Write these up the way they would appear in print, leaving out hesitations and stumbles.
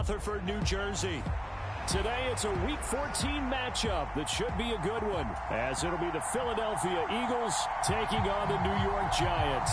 Rutherford, New Jersey. Today, it's a Week 14 matchup that should be a good one, as it'll be the Philadelphia Eagles taking on the New York Giants.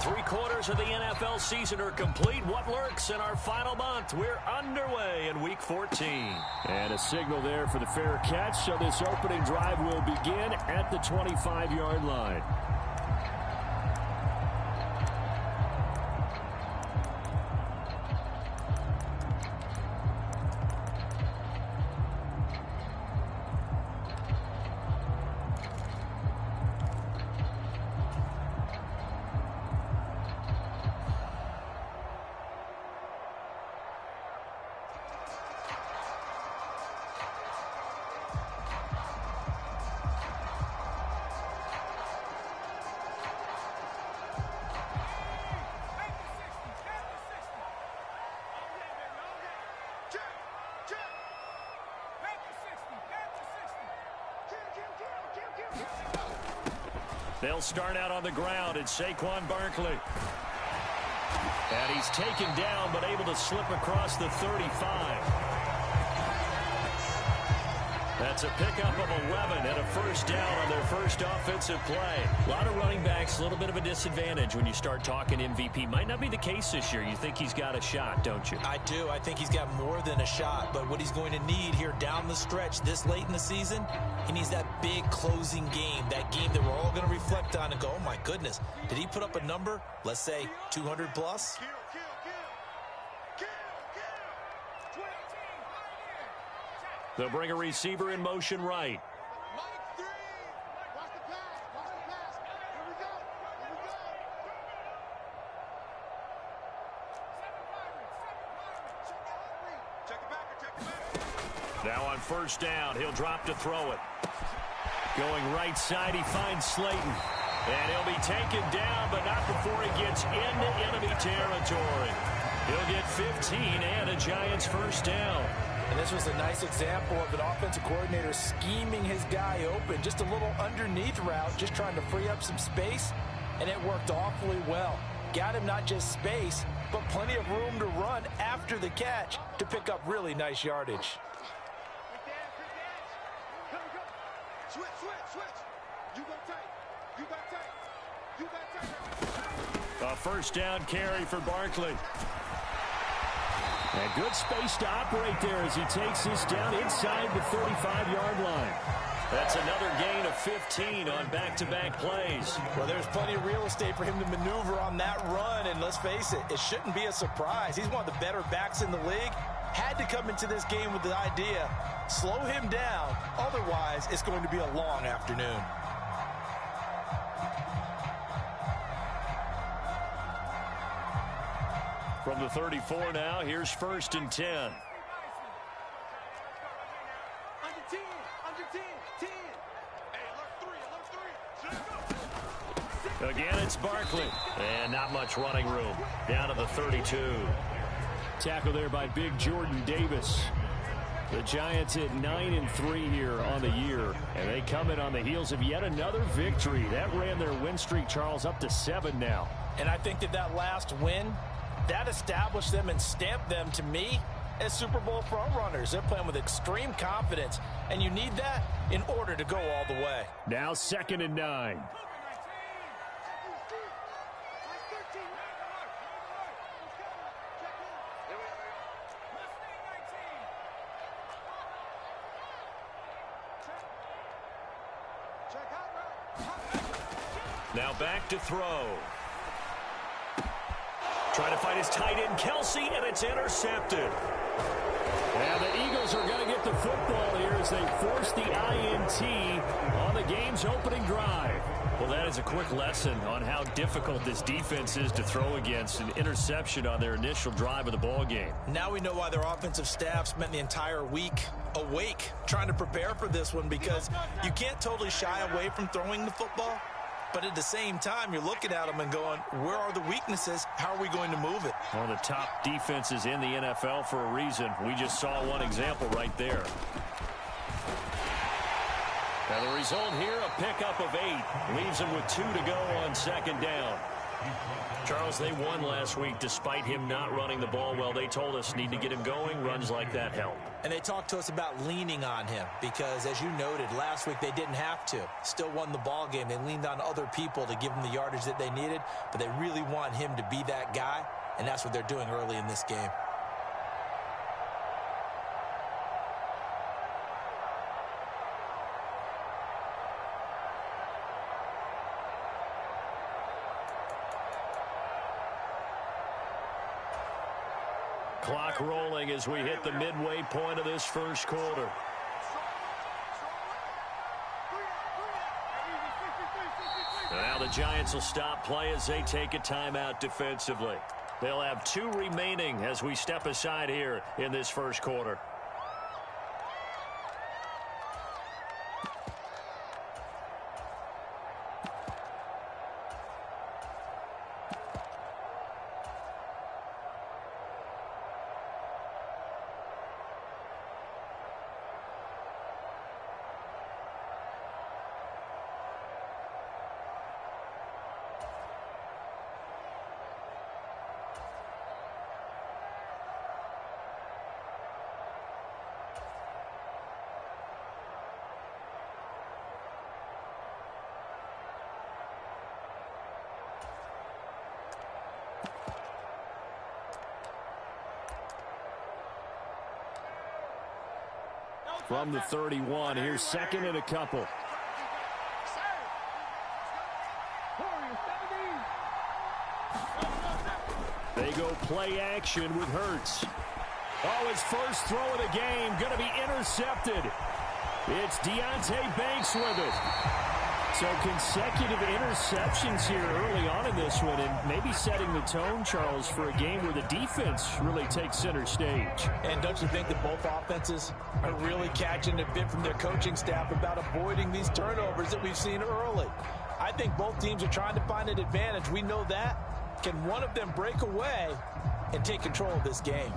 Three-quarters of the NFL season are complete. What lurks in our final month? We're underway in Week 14. And a signal there for the fair catch, so this opening drive will begin at the 25-yard line. They'll start out on the ground. It's Saquon Barkley. And he's taken down, but able to slip across the 35. That's a pickup of 11 and a first down on their first offensive play. A lot of running backs, a little bit of a disadvantage when you start talking MVP. Might not be the case this year. You think he's got a shot, don't you? I do. I think he's got more than a shot. But what he's going to need here down the stretch this late in the season, he needs that big closing game, that game that we're all going to reflect on and go, oh, my goodness, did he put up a number, let's say 200 plus? They'll bring a receiver in motion right. Now on first down, he'll drop to throw it. Going right side, he finds Slayton. And he'll be taken down, but not before he gets into enemy territory. He'll get 15 and a Giants first down. And this was a nice example of an offensive coordinator scheming his guy open. Just a little underneath route, just trying to free up some space, and it worked awfully well. Got him not just space, but plenty of room to run after the catch to pick up really nice yardage. A first down carry for Barkley. And good space to operate there as he takes this down inside the 35-yard line. That's another gain of 15 on back-to-back plays. Well, there's plenty of real estate for him to maneuver on that run, and let's face it, it shouldn't be a surprise. He's one of the better backs in the league. Had to come into this game with the idea, slow him down, otherwise it's going to be a long afternoon. From the 34 now, here's first and 10. Under 10, under 10, 10. Hey, alert 3, alert 3. Again, it's Barkley. And not much running room. Down to the 32. Tackle there by big Jordan Davis. The Giants at 9-3 here on the year. And they come in on the heels of yet another victory. That ran their win streak, Charles, up to 7 now. And I think that last win, that established them and stamped them, to me, as Super Bowl frontrunners. They're playing with extreme confidence, and you need that in order to go all the way. Now 2nd and 9. Now back to throw. Trying to find his tight end, Kelsey, and it's intercepted. And the Eagles are going to get the football here as they force the INT on the game's opening drive. Well, that is a quick lesson on how difficult this defense is to throw against. An interception on their initial drive of the ball game. Now we know why their offensive staff spent the entire week awake trying to prepare for this one, because you can't totally shy away from throwing the football, but at the same time you're looking at them and going, where are the weaknesses? How are we going to move it? One of the top defenses in the NFL for a reason. We just saw one example right there. Now the result here, a pickup of 8. Leaves them with 2 to go on second down. Charles, they won last week despite him not running the ball well. They told us need to get him going. Runs like that help. And they talked to us about leaning on him because, as you noted, last week they didn't have to. Still won the ball game. They leaned on other people to give them the yardage that they needed, but they really want him to be that guy, and that's what they're doing early in this game. Clock rolling as we hit the midway point of this first quarter. Now the Giants will stop play as they take a timeout defensively. They'll have 2 remaining as we step aside here in this first quarter. From the 31, here's second and a couple. They go play action with Hurts. Oh, his first throw of the game going to be intercepted. It's Deonte Banks with it. So consecutive interceptions here early on in this one, and maybe setting the tone, Charles, for a game where the defense really takes center stage. And don't you think that both offenses are really catching a bit from their coaching staff about avoiding these turnovers that we've seen early? I think both teams are trying to find an advantage. We know that. Can one of them break away and take control of this game?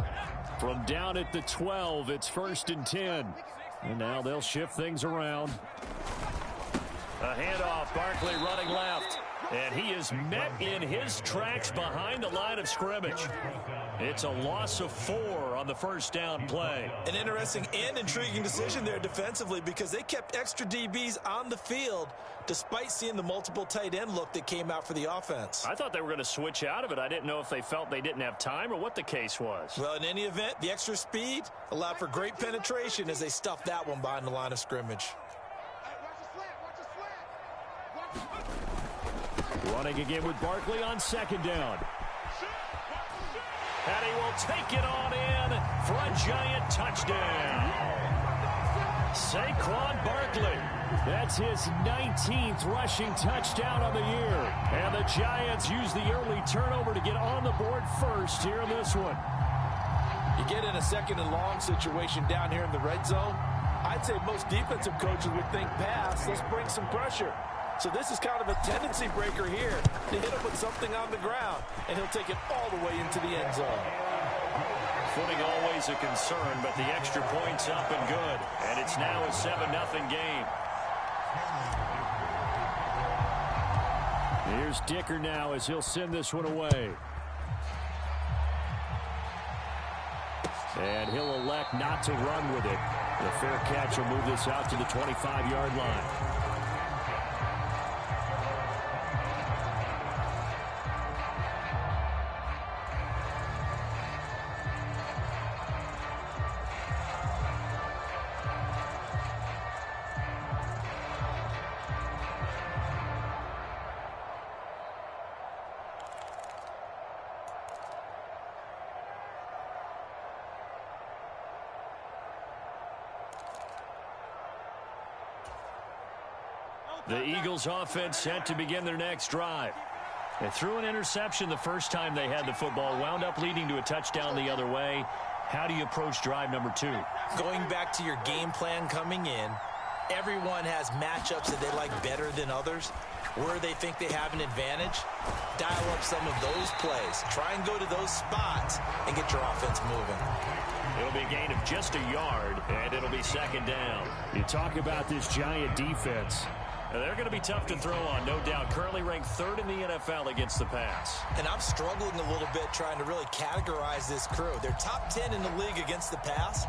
From down at the 12, it's 1st and 10. And now they'll shift things around. A handoff, Barkley running left. And he is met in his tracks behind the line of scrimmage. It's a loss of 4 on the first down play. An interesting and intriguing decision there defensively, because they kept extra DBs on the field despite seeing the multiple tight end look that came out for the offense. I thought they were going to switch out of it. I didn't know if they felt they didn't have time or what the case was. Well, in any event, the extra speed allowed for great penetration as they stuffed that one behind the line of scrimmage. Running again with Barkley on second down. And he will take it on in for a giant touchdown. Saquon Barkley. That's his 19th rushing touchdown on the year. And the Giants use the early turnover to get on the board first here in this one. You get in a second and long situation down here in the red zone. I'd say most defensive coaches would think pass. Let's bring some pressure. So this is kind of a tendency breaker here to hit him with something on the ground, and he'll take it all the way into the end zone. Footing always a concern, but the extra point's up and good. And it's now a 7-0 game. Here's Dicker now as he'll send this one away. And he'll elect not to run with it. The fair catch will move this out to the 25-yard line. The Eagles offense set to begin their next drive. They threw an interception the first time they had the football, wound up leading to a touchdown the other way. How do you approach drive number 2? Going back to your game plan coming in, everyone has matchups that they like better than others. Where they think they have an advantage, dial up some of those plays. Try and go to those spots and get your offense moving. It'll be a gain of just a yard, and it'll be second down. You talk about this Giant defense. They're going to be tough to throw on, no doubt. Currently ranked 3rd in the NFL against the pass. And I'm struggling a little bit trying to really categorize this crew. They're top 10 in the league against the pass,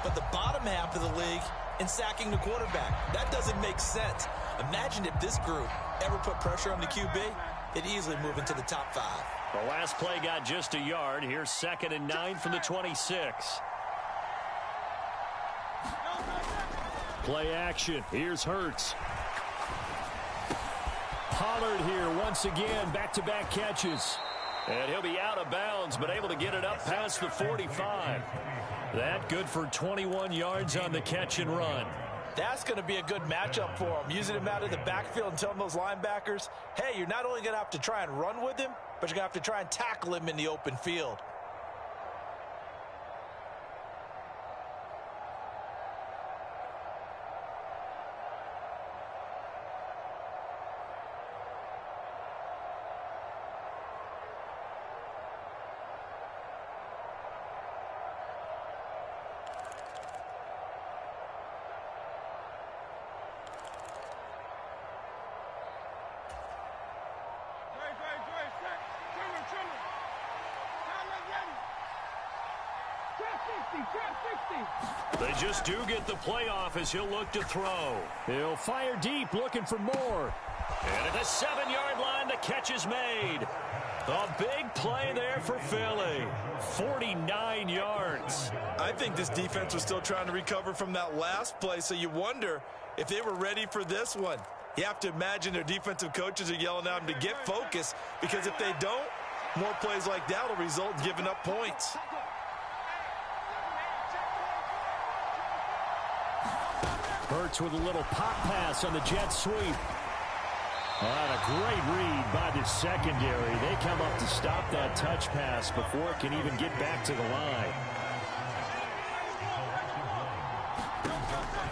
but the bottom half of the league in sacking the quarterback. That doesn't make sense. Imagine if this group ever put pressure on the QB, they'd easily move into the top 5. The last play got just a yard. Here's 2nd and 9 from the 26. Play action. Here's Hurts. Pollard here once again, back-to-back catches. And he'll be out of bounds, but able to get it up past the 45. That good for 21 yards on the catch and run. That's going to be a good matchup for him. Using him out of the backfield and telling those linebackers, hey, you're not only going to have to try and run with him, but you're going to have to try and tackle him in the open field. They just do get the playoff as he'll look to throw. He'll fire deep, looking for more. And at the 7-yard line, the catch is made. A big play there for Philly. 49 yards. I think this defense was still trying to recover from that last play, so you wonder if they were ready for this one. You have to imagine their defensive coaches are yelling at them to get focused, because if they don't, more plays like that will result in giving up points. Hurts with a little pop pass on the jet sweep. And a great read by the secondary. They come up to stop that touch pass before it can even get back to the line.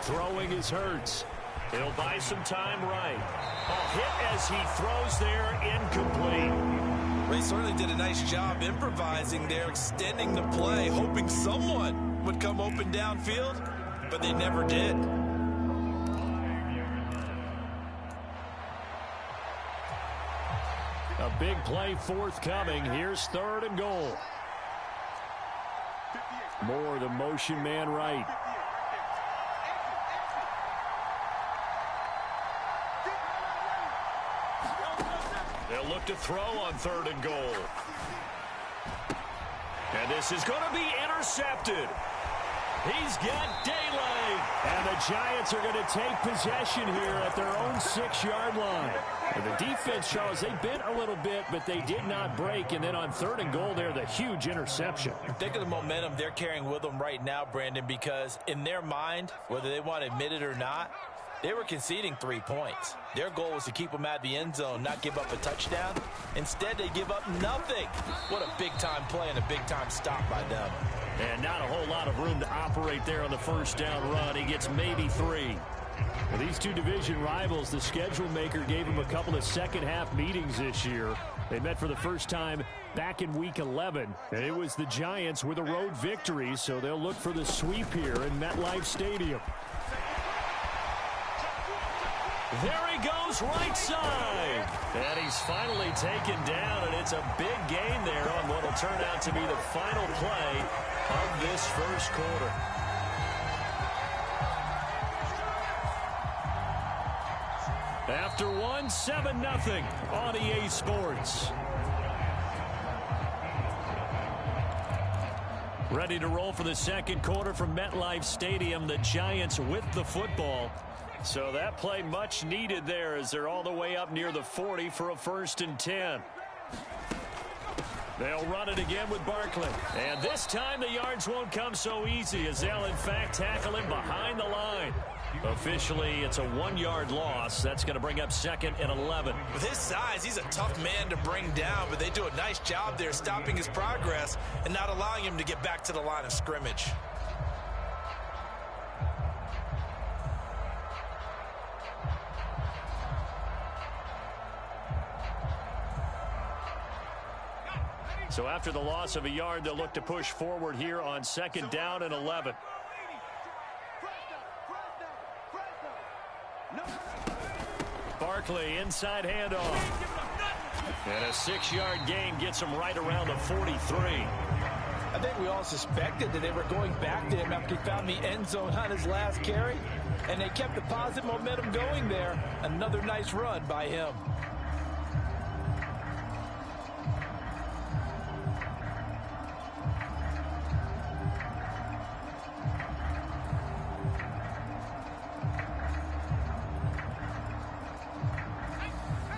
Throwing is Hurts. He'll buy some time right. A hit as he throws there, incomplete. Ray certainly did a nice job improvising there, extending the play, hoping someone would come open downfield, but they never did. A big play forthcoming. Here's 3rd and goal. Moore, the motion man right. They'll look to throw on 3rd and goal. And this is going to be intercepted. He's got daylight. And the Giants are going to take possession here at their own 6-yard line. And the defense, Charles, they bent a little bit, but they did not break. And then on 3rd and goal there, the huge interception. Think of the momentum they're carrying with them right now, Brandon, because in their mind, whether they want to admit it or not, they were conceding 3 points. Their goal was to keep them out of the end zone, not give up a touchdown. Instead, they give up nothing. What a big-time play and a big-time stop by them. And not a whole lot of room to operate there on the first down run. He gets maybe 3. Well, these two division rivals, the schedule maker gave them a couple of second-half meetings this year. They met for the first time back in Week 11. And it was the Giants with a road victory, so they'll look for the sweep here in MetLife Stadium. There he goes, right side. And he's finally taken down, and it's a big gain there on what will turn out to be the final play of this first quarter. After one, 7-0 on EA Sports. Ready to roll for the second quarter from MetLife Stadium. The Giants with the football. So that play much needed there as they're all the way up near the 40 for a 1st and 10. They'll run it again with Barkley. And this time the yards won't come so easy as they'll, in fact, tackle him behind the line. Officially, it's a 1-yard loss. That's going to bring up 2nd and 11. With his size, he's a tough man to bring down, but they do a nice job there stopping his progress and not allowing him to get back to the line of scrimmage. So after the loss of a yard, they'll look to push forward here on 2nd down and 11. Barkley, inside handoff. And a 6-yard gain gets him right around the 43. I think we all suspected that they were going back to him after he found the end zone on his last carry. And they kept the positive momentum going there. Another nice run by him.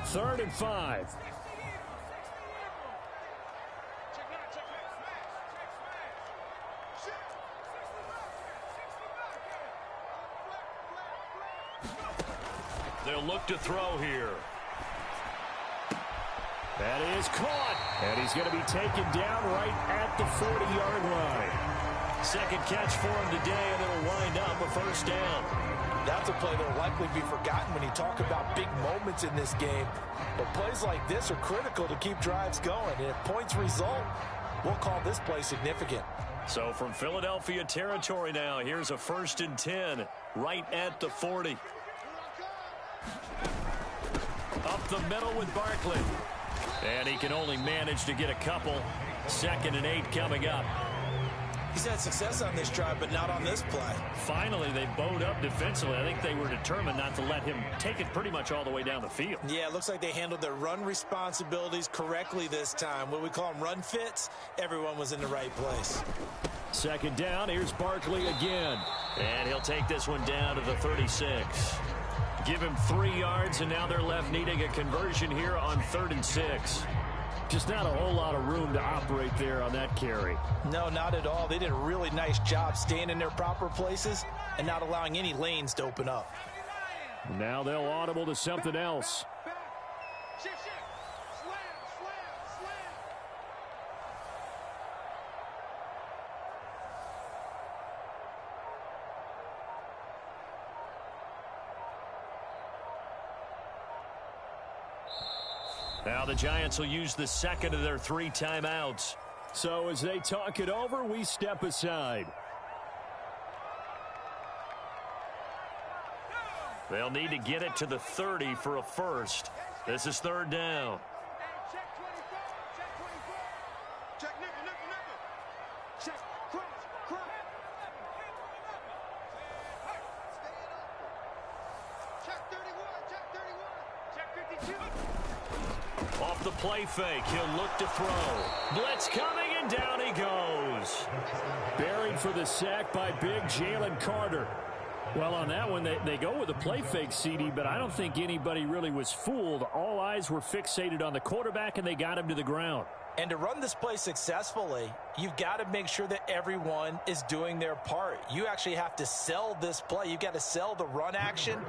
Third and 5. They'll look to throw here. That is caught. And he's going to be taken down right at the 40-yard line. Second catch for him today, and it'll wind up a first down. That's a play that will likely be forgotten when you talk about big moments in this game. But plays like this are critical to keep drives going. And if points result, we'll call this play significant. So from Philadelphia territory now, here's a 1st and 10 right at the 40. Up the middle with Barkley. And he can only manage to get a couple. 2nd and 8 coming up. He's had success on this drive, but not on this play. Finally, they bowed up defensively. I think they were determined not to let him take it pretty much all the way down the field. Yeah, it looks like they handled their run responsibilities correctly this time. What we call them run fits, everyone was in the right place. 2nd down, here's Barkley again. And he'll take this one down to the 36. Give him 3 yards, and now they're left needing a conversion here on 3rd and 6. Just not a whole lot of room to operate there on that carry. No, not at all. They did a really nice job staying in their proper places and not allowing any lanes to open up. Now they'll audible to something else. Now the Giants will use the 2nd of their 3 timeouts. So as they talk it over, we step aside. They'll need to get it to the 30 for a first. This is 3rd down. Check 24. Check 24. Check nickel. Check cross. Check 31. Check 31. Check 52. Off the play fake, he'll look to throw. Blitz coming, and down he goes. Buried for the sack by big Jalen Carter. Well, on that one, they go with a play fake, CD, but I don't think anybody really was fooled. All eyes were fixated on the quarterback, and they got him to the ground. And to run this play successfully, you've got to make sure that everyone is doing their part. You actually have to sell this play. You've got to sell the run action.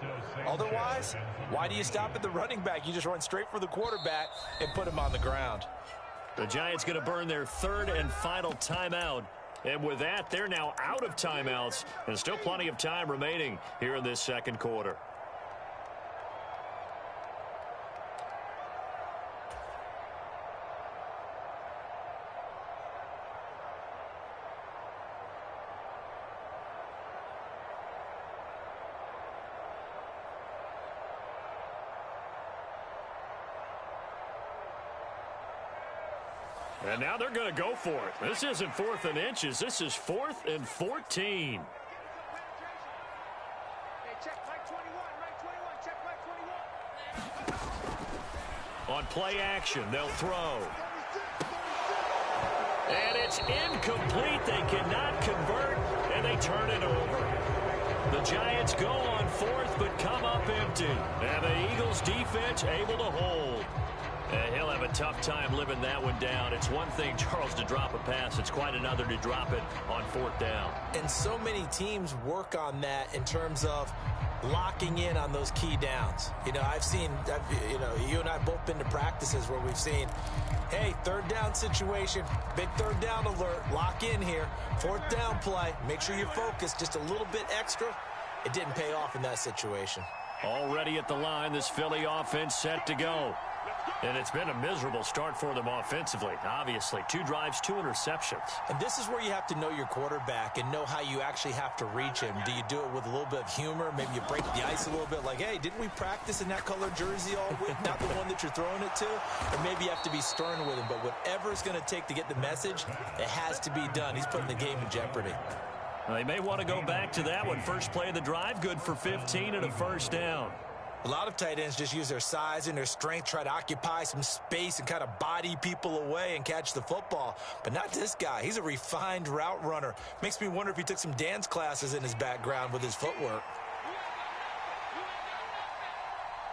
Otherwise, why do you stop at the running back? You just run straight for the quarterback and put him on the ground. The Giants going to burn their 3rd and final timeout. And with that, they're now out of timeouts. And still plenty of time remaining here in this 2nd quarter. And now they're going to go for it. This isn't 4th and inches. This is 4th and 14. Hey, check right 21. Right 21. Check right 21. On play action, they'll throw. And it's incomplete. They cannot convert, and they turn it over. The Giants go on 4th, but come up empty. And the Eagles defense able to hold. And he'll have a tough time living that one down. It's one thing, Charles, to drop a pass. It's quite another to drop it on 4th down. And so many teams work on that in terms of locking in on those key downs. You know, you and I have both been to practices where we've seen, hey, 3rd down situation, big 3rd down alert, lock in here, 4th down play, make sure you're focused just a little bit extra. It didn't pay off in that situation. Already at the line, this Philly offense set to go. And it's been a miserable start for them offensively, obviously. 2 drives, 2 interceptions. And this is where you have to know your quarterback and know how you actually have to reach him. Do you do it with a little bit of humor? Maybe you break the ice a little bit like, hey, didn't we practice in that color jersey all week? Not the one that you're throwing it to? Or maybe you have to be stern with him. But whatever it's going to take to get the message, it has to be done. He's putting the game in jeopardy. Well, they may want to go back to that one. First play of the drive, good for 15 and a 1st down. A lot of tight ends just use their size and their strength, try to occupy some space and kind of body people away and catch the football. But not this guy. He's a refined route runner. Makes me wonder if he took some dance classes in his background with his footwork.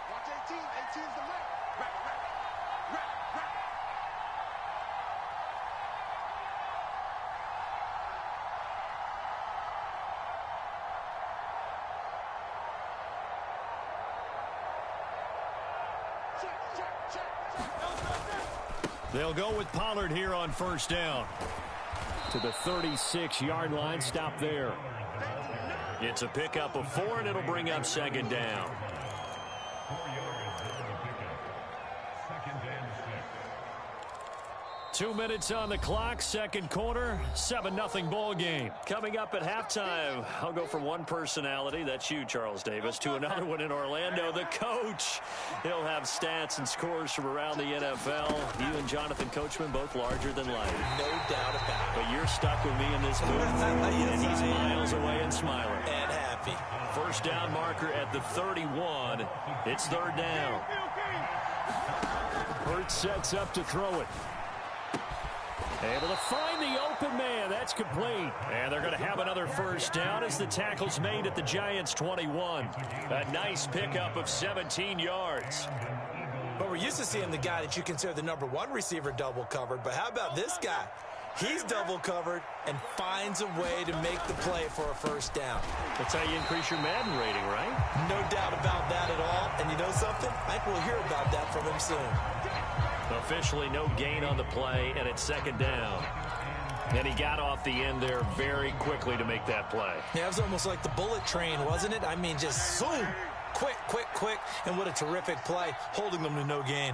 Watch 18. 18's the left. Right. They'll go with Pollard here on 1st down. To the 36-yard line. Stop there. It's a pickup of 4, and it'll bring up 2nd down. 2 minutes on the clock, 2nd quarter, 7-0 ball game. Coming up at halftime, I'll go from one personality, that's you, Charles Davis, to another one in Orlando, the coach. He'll have stats and scores from around the NFL. You and Jonathan Coachman both larger than life. No doubt about it. But you're stuck with me in this booth, and he's miles away and smiling. And happy. 1st down marker at the 31. It's 3rd down. Hurts sets up to throw it. Able to find the open man. That's complete. And they're going to have another 1st down as the tackle's made at the Giants' 21. A nice pickup of 17 yards. But we're used to seeing the guy that you consider the #1 receiver double covered. But how about this guy? He's double covered and finds a way to make the play for a 1st down. That's how you increase your Madden rating, right? No doubt about that at all. And you know something? I think we'll hear about that from him soon. Officially no gain on the play, and it's 2nd down. And he got off the end there very quickly to make that play. Yeah, it was almost like the bullet train, wasn't it? I mean, just zoom. Quick. And what a terrific play, holding them to no gain.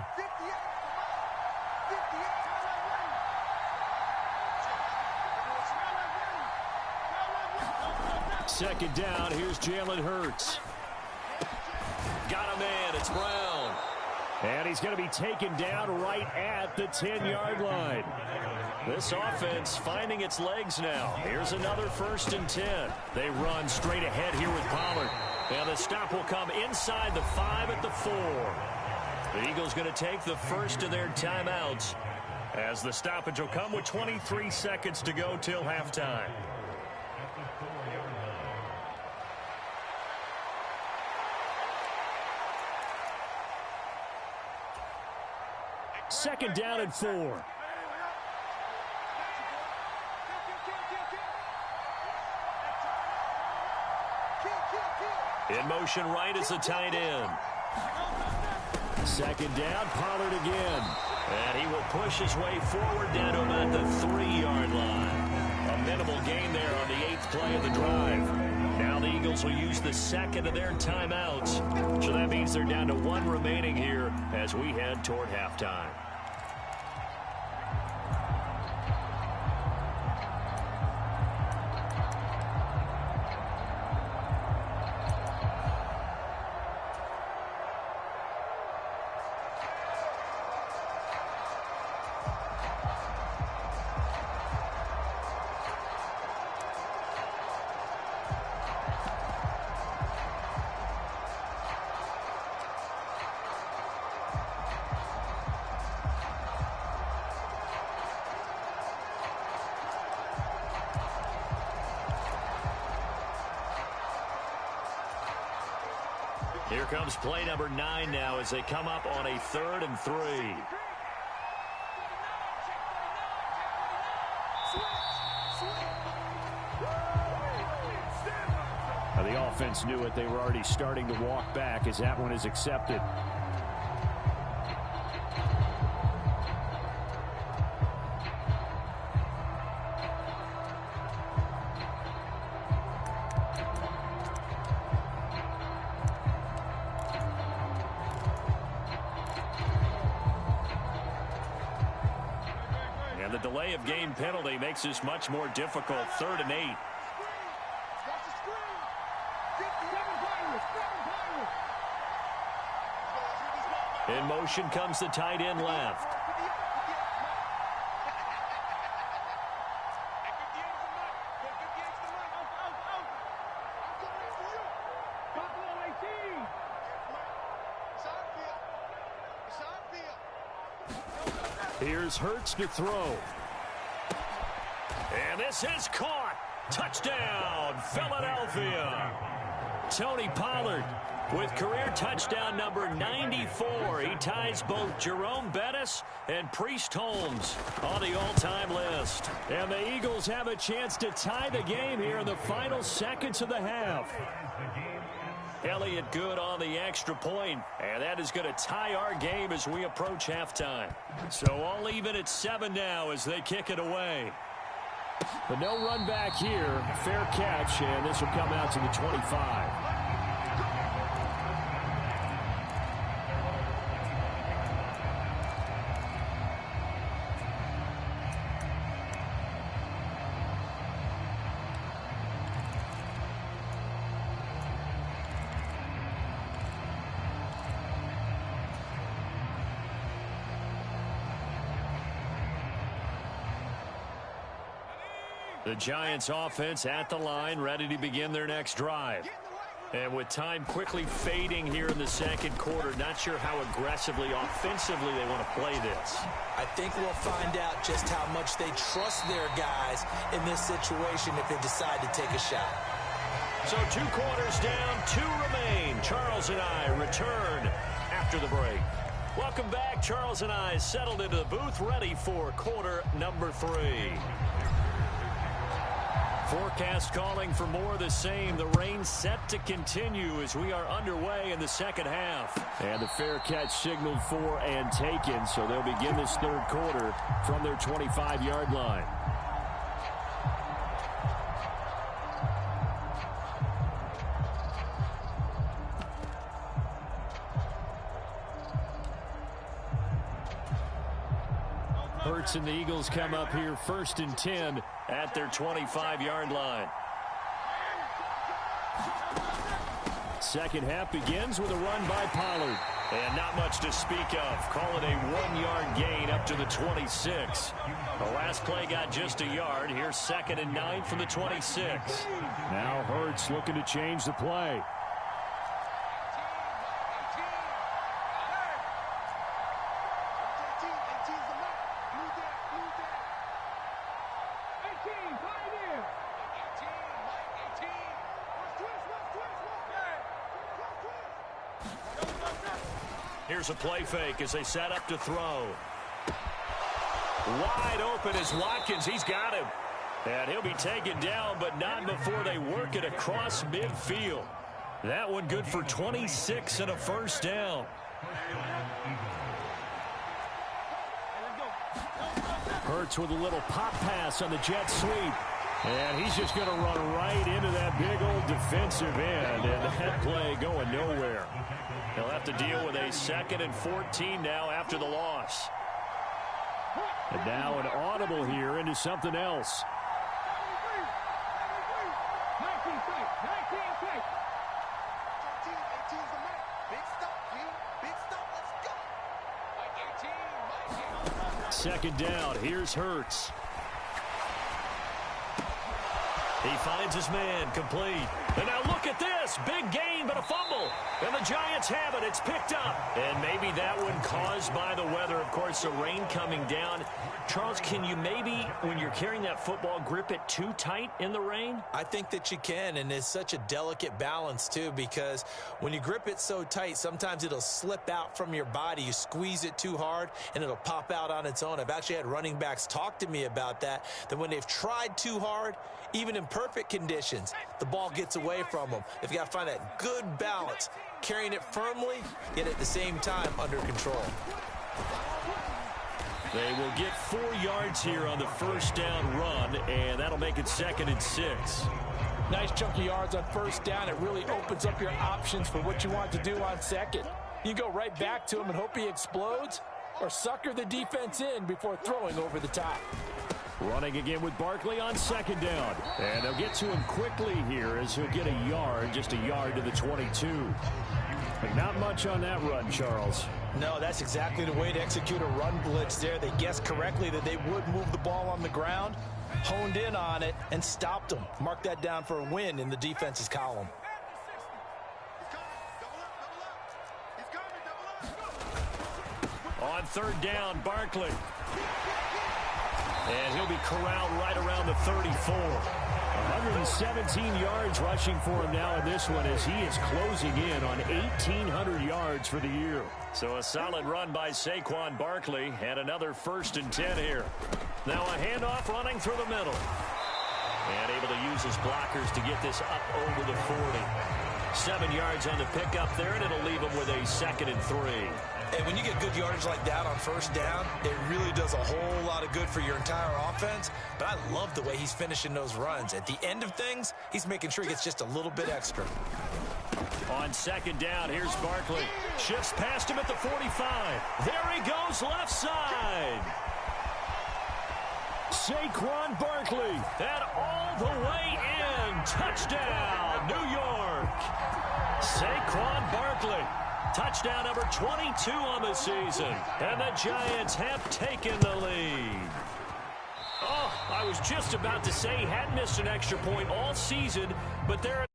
2nd down. Here's Jalen Hurts. Got a man. It's Brown. And he's going to be taken down right at the 10-yard line. This offense finding its legs now. Here's another 1st and 10. They run straight ahead here with Pollard. And the stop will come inside the 5 at the 4. The Eagles going to take the first of their timeouts as the stoppage will come with 23 seconds to go till halftime. Second down and 4. In motion right is the tight end. 2nd down, Pollard again. And he will push his way forward down to about the 3-yard line. A minimal gain there on the 8th play of the drive. Now the Eagles will use the second of their timeouts. So that means they're down to 1 remaining here as we head toward halftime. Here comes play number 9 now as they come up on a 3rd and 3. Now the offense knew it. They were already starting to walk back as that one is accepted. And the delay of game penalty makes this much more difficult. 3rd and 8. In motion comes the tight end left. Here's Hurts to throw. And this is caught. Touchdown, Philadelphia. Tony Pollard with career touchdown number 94. He ties both Jerome Bettis and Priest Holmes on the all-time list. And the Eagles have a chance to tie the game here in the final seconds of the half. Elliott good on the extra point, and that is going to tie our game as we approach halftime. So all even at 7 now as they kick it away. But no run back here. Fair catch, and this will come out to the 25. The Giants offense at the line, ready to begin their next drive. And with time quickly fading here in the second quarter, not sure how aggressively, offensively they want to play this. I think we'll find out just how much they trust their guys in this situation if they decide to take a shot. So 2 quarters down, 2 remain. Charles and I return after the break. Welcome back. Charles and I settled into the booth, ready for quarter number 3. Forecast calling for more of the same. The rain set to continue as we are underway in the second half. And the fair catch signaled for and taken, so they'll begin this third quarter from their 25-yard line. Hurts and the Eagles come up here 1st and 10 at their 25-yard line. Second half begins with a run by Pollard. And not much to speak of. Call it a 1-yard gain up to the 26. The last play got just a yard. Here's 2nd and 9 from the 26. Now Hurts looking to change the play. Here's a play fake as they set up to throw. Wide open is Watkins. He's got him. And he'll be taken down, but not before they work it across midfield. That one good for 26 and a first down. Hurts with a little pop pass on the jet sweep. And he's just going to run right into that big old defensive end. And that play going nowhere. He'll have to deal with a 2nd and 14 now after the loss. And now an audible here into something else. Second down. Here's Hurts. He finds his man complete. And now look at this. Big gain gain, but a fumble. And the Giants have it. It's picked up. And maybe that one caused by the weather. Of course, the rain coming down. Charles, can you maybe, when you're carrying that football, grip it too tight in the rain? I think that you can, and it's such a delicate balance, too, because when you grip it so tight, sometimes it'll slip out from your body. You squeeze it too hard, and it'll pop out on its own. I've actually had running backs talk to me about that when they've tried too hard, even in perfect conditions, the ball gets away from them. They've got to find that good balance, carrying it firmly, yet at the same time under control. They will get 4 yards here on the first down run, and that'll make it 2nd and 6. Nice chunk of yards on first down. It really opens up your options for what you want to do on second. You go right back to him and hope he explodes, or sucker the defense in before throwing over the top. Running again with Barkley on 2nd down. And they'll get to him quickly here as he'll get a yard, just a yard to the 22. But not much on that run, Charles. No, that's exactly the way to execute a run blitz there. They guessed correctly that they would move the ball on the ground, honed in on it, and stopped them. Mark that down for a win in the defense's column. On 3rd down, Barkley. And he'll be corralled right around the 34. 117 yards rushing for him now in this one as he is closing in on 1,800 yards for the year. So a solid run by Saquon Barkley, and another 1st and 10 here. Now a handoff running through the middle. And able to use his blockers to get this up over the 40. 7 yards on the pickup there, and it'll leave him with a 2nd and 3. And when you get good yardage like that on first down, it really does a whole lot of good for your entire offense. But I love the way he's finishing those runs. At the end of things, he's making sure he gets just a little bit extra. On 2nd down, here's Barkley. Shifts past him at the 45. There he goes, left side. Saquon Barkley. And all the way in. Touchdown, New York. Saquon Barkley. Touchdown number 22 on the season. And the Giants have taken the lead. Oh, I was just about to say he hadn't missed an extra point all season, but there